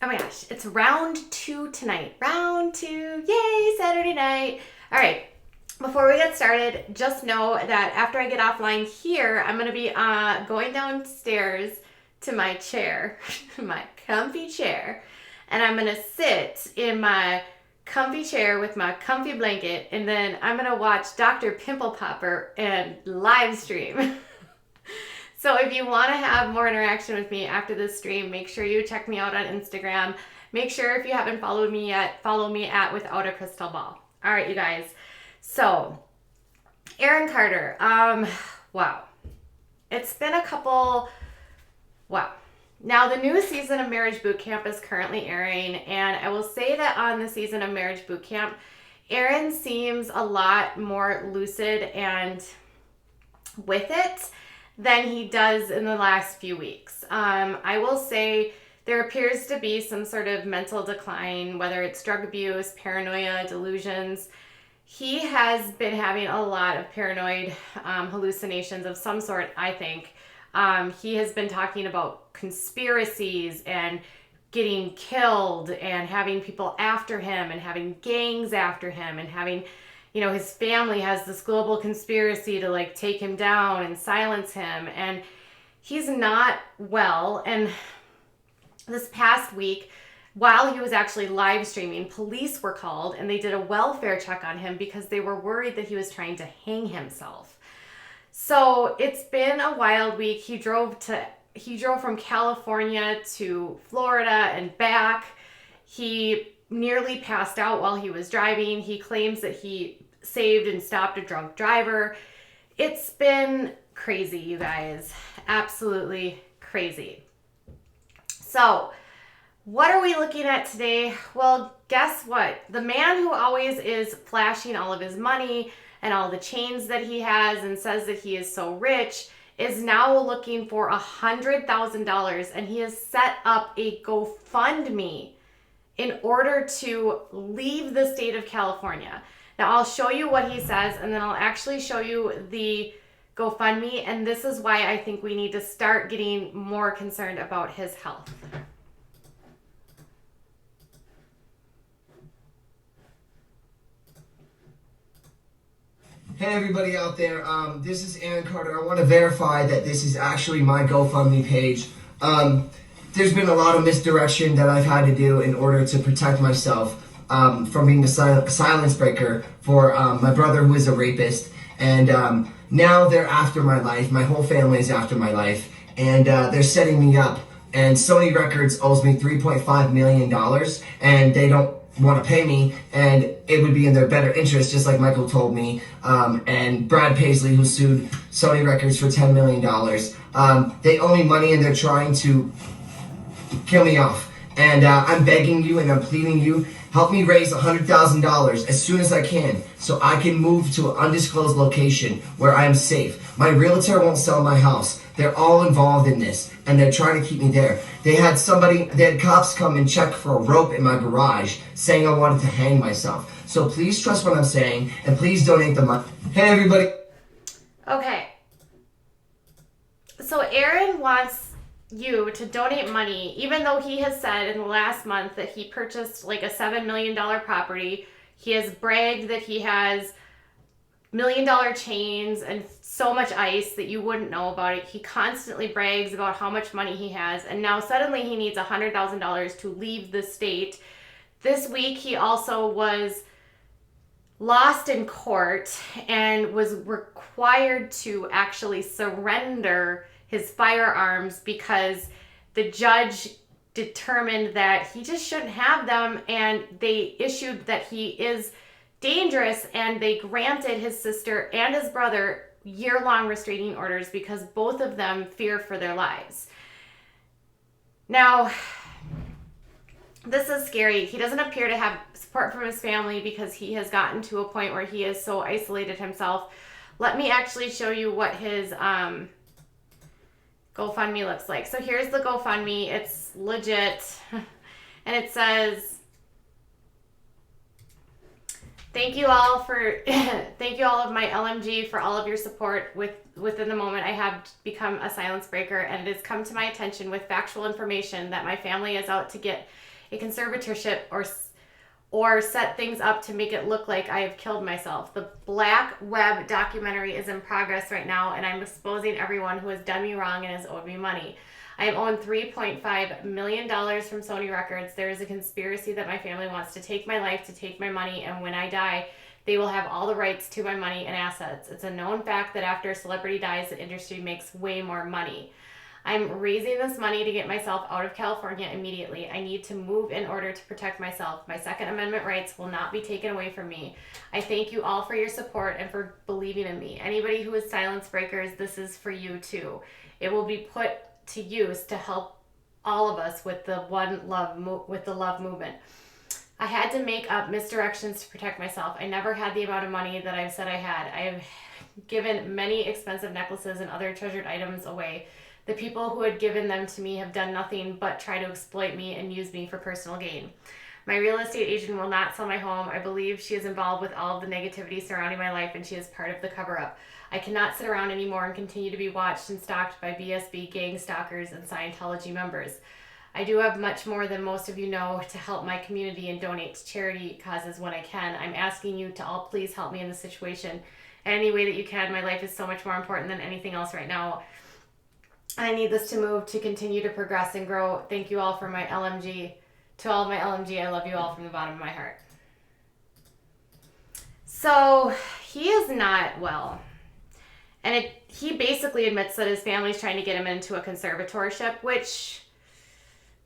Oh my gosh, it's round 2 tonight. Round 2. Yay, Saturday night. All right. Before we get started, just know that after I get offline here, I'm going to be going downstairs to my chair, my comfy chair, and I'm going to sit in my comfy chair with my comfy blanket, and then I'm going to watch Dr. Pimple Popper and live stream. So if you want to have more interaction with me after this stream, make sure you check me out on Instagram. Make sure if you haven't followed me yet, follow me at Without a Crystal Ball. All right, you guys. So, Aaron Carter. Wow. It's been a couple. Wow. Now, the new season of Marriage Boot Camp is currently airing, and I will say that on the season of Marriage Boot Camp, Aaron seems a lot more lucid and with it than he does in the last few weeks. I will say there appears to be some sort of mental decline, whether it's drug abuse, paranoia, delusions. He has been having a lot of paranoid hallucinations of some sort, I think. He has been talking about conspiracies and getting killed and having people after him and having gangs after him and having, his family has this global conspiracy to like take him down and silence him, and he's not well. And this past week, while he was actually live streaming, police were called and they did a welfare check on him because they were worried that he was trying to hang himself. So it's been a wild week. He drove from California to Florida and back. He nearly passed out while he was driving. He claims that he saved and stopped a drunk driver. It's been crazy, you guys. Absolutely crazy. So, what are we looking at today? Well, guess what? The man who always is flashing all of his money and all the chains that he has and says that he is so rich is now looking for $100,000, and he has set up a GoFundMe in order to leave the state of California. Now, I'll show you what he says, and then I'll actually show you the GoFundMe, and this is why I think we need to start getting more concerned about his health. Hey everybody out there, this is Aaron Carter. I want to verify that this is actually my GoFundMe page. There's been a lot of misdirection that I've had to do in order to protect myself from being a silence breaker for my brother who is a rapist. And now they're after my life. My whole family is after my life. And they're setting me up. And Sony Records owes me $3.5 million, and they don't want to pay me, and it would be in their better interest, just like Michael told me, and Brad Paisley, who sued Sony Records for $10 million. They owe me money, and they're trying to kill me off. And I'm begging you and I'm pleading you, help me raise $100,000 as soon as I can so I can move to an undisclosed location where I am safe. My realtor won't sell my house. They're all involved in this, and they're trying to keep me there. They had cops come and check for a rope in my garage saying I wanted to hang myself. So please trust what I'm saying, and please donate the money. Hey everybody. Okay. So Aaron wants you to donate money, even though he has said in the last month that he purchased like a $7 million property. He has bragged that he has $1 million chains and so much ice that you wouldn't know about it. He constantly brags about how much money he has, and now suddenly he needs $100,000 to leave the state. This week he also was lost in court and was required to actually surrender his firearms because the judge determined that he just shouldn't have them, and they issued that he is dangerous, and they granted his sister and his brother year-long restraining orders because both of them fear for their lives. Now, this is scary. He doesn't appear to have support from his family because he has gotten to a point where he has so isolated himself. Let me actually show you what his GoFundMe looks like. So here's the GoFundMe. It's legit. And it says, thank you all of my LMG for all of your support within the moment. I have become a silence breaker, and it has come to my attention with factual information that my family is out to get a conservatorship or set things up to make it look like I have killed myself. The Black Web documentary is in progress right now, and I'm exposing everyone who has done me wrong and has owed me money. I am owed $3.5 million from Sony Records. There is a conspiracy that my family wants to take my life, to take my money, and when I die, they will have all the rights to my money and assets. It's a known fact that after a celebrity dies, the industry makes way more money. I'm raising this money to get myself out of California immediately. I need to move in order to protect myself. My Second Amendment rights will not be taken away from me. I thank you all for your support and for believing in me. Anybody who is silence breakers, this is for you too. It will be put to use to help all of us with the love movement. I had to make up misdirections to protect myself. I never had the amount of money that I've said I had. I have given many expensive necklaces and other treasured items away. The people who had given them to me have done nothing but try to exploit me and use me for personal gain. My real estate agent will not sell my home. I believe she is involved with all of the negativity surrounding my life, and she is part of the cover-up. I cannot sit around anymore and continue to be watched and stalked by BSB gang stalkers and Scientology members. I do have much more than most of you know to help my community and donate to charity causes when I can. I'm asking you to all please help me in this situation any way that you can. My life is so much more important than anything else right now. I need this to move to continue to progress and grow. Thank you all for my LMG. To all of my LMG, I love you all from the bottom of my heart. So he is not well. And he basically admits that his family's trying to get him into a conservatorship, which,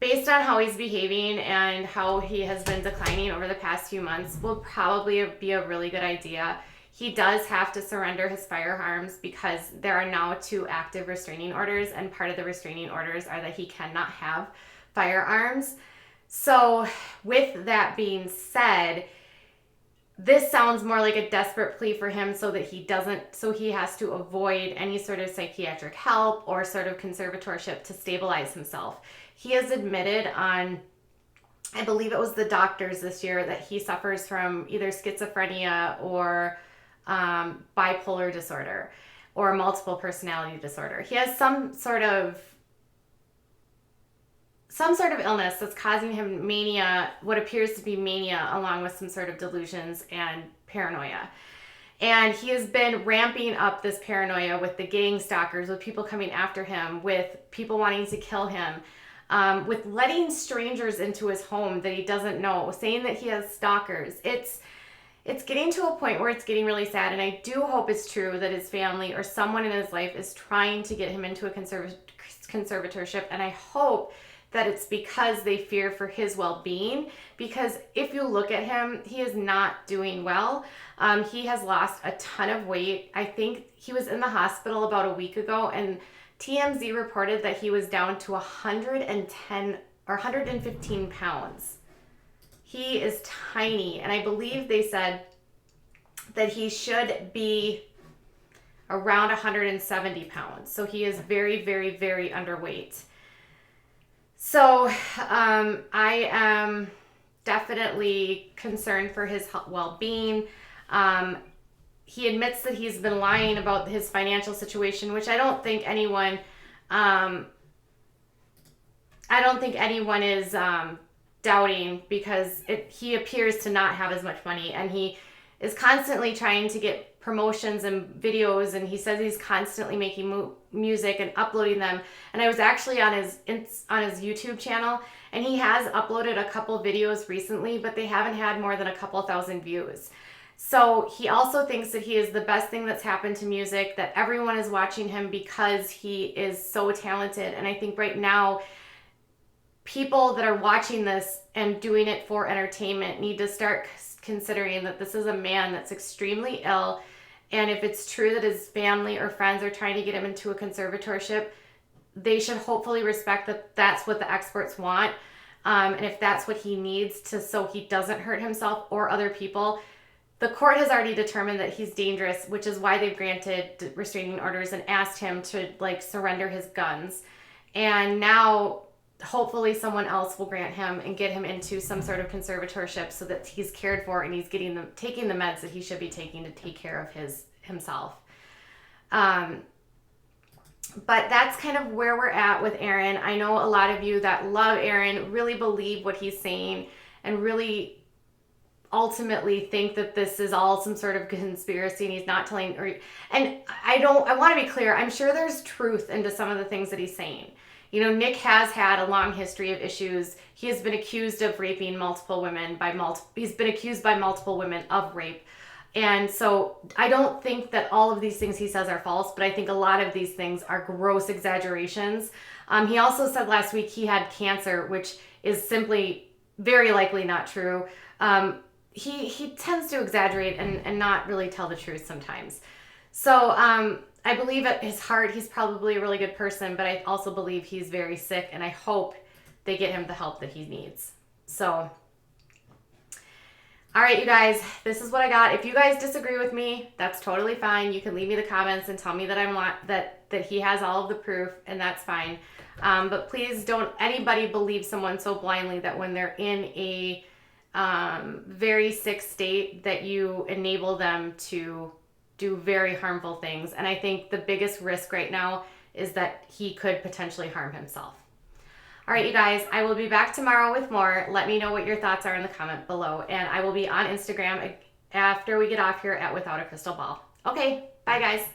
based on how he's behaving and how he has been declining over the past few months, will probably be a really good idea. He does have to surrender his firearms because there are now 2 active restraining orders, and part of the restraining orders are that he cannot have firearms. So with that being said, this sounds more like a desperate plea for him so he has to avoid any sort of psychiatric help or sort of conservatorship to stabilize himself. He has admitted on, I believe it was the doctors this year, that he suffers from either schizophrenia or bipolar disorder or multiple personality disorder. He has some sort of illness that's causing him mania, what appears to be mania, along with some sort of delusions and paranoia. And he has been ramping up this paranoia with the gang stalkers, with people coming after him, with people wanting to kill him, with letting strangers into his home that he doesn't know, saying that he has stalkers. It's getting to a point where it's getting really sad, and I do hope it's true that his family or someone in his life is trying to get him into a conservatorship, and I hope that it's because they fear for his well-being, because if you look at him, he is not doing well. He has lost a ton of weight. I think he was in the hospital about a week ago, and TMZ reported that he was down to 110 or 115 pounds. He is tiny, and I believe they said that he should be around 170 pounds. So he is very, very, very underweight. So I am definitely concerned for his well-being. He admits that he's been lying about his financial situation, which I don't think anyone is doubting, because he appears to not have as much money, and he is constantly trying to get promotions and videos, and he says he's constantly making music and uploading them. And I was actually on his YouTube channel, and he has uploaded a couple videos recently, but they haven't had more than a couple thousand views. So he also thinks that he is the best thing that's happened to music, that everyone is watching him because he is so talented. And I think right now, people that are watching this and doing it for entertainment need to start considering that this is a man that's extremely ill, and if it's true that his family or friends are trying to get him into a conservatorship, they should hopefully respect that that's what the experts want, and if that's what he needs to, so he doesn't hurt himself or other people. The court has already determined that he's dangerous, which is why they've granted restraining orders and asked him to surrender his guns, and now hopefully someone else will grant him and get him into some sort of conservatorship so that he's cared for and he's taking the meds that he should be taking to take care of himself. But that's kind of where we're at with Aaron. I know a lot of you that love Aaron really believe what he's saying and really ultimately think that this is all some sort of conspiracy and he's not telling, and I want to be clear, I'm sure there's truth into some of the things that he's saying. You know, Nick has had a long history of issues. He has been accused of raping multiple women he's been accused by multiple women of rape. And so I don't think that all of these things he says are false, but I think a lot of these things are gross exaggerations. He also said last week he had cancer, which is simply very likely not true. He tends to exaggerate and not really tell the truth sometimes. So I believe at his heart he's probably a really good person, but I also believe he's very sick, and I hope they get him the help that he needs. So, all right, you guys, this is what I got. If you guys disagree with me, that's totally fine. You can leave me the comments and tell me that he has all of the proof, and that's fine. But please don't anybody believe someone so blindly that when they're in a very sick state that you enable them to do very harmful things. And I think the biggest risk right now is that he could potentially harm himself. All right, you guys, I will be back tomorrow with more. Let me know what your thoughts are in the comment below. And I will be on Instagram after we get off here at Without a Crystal Ball. Okay, bye guys.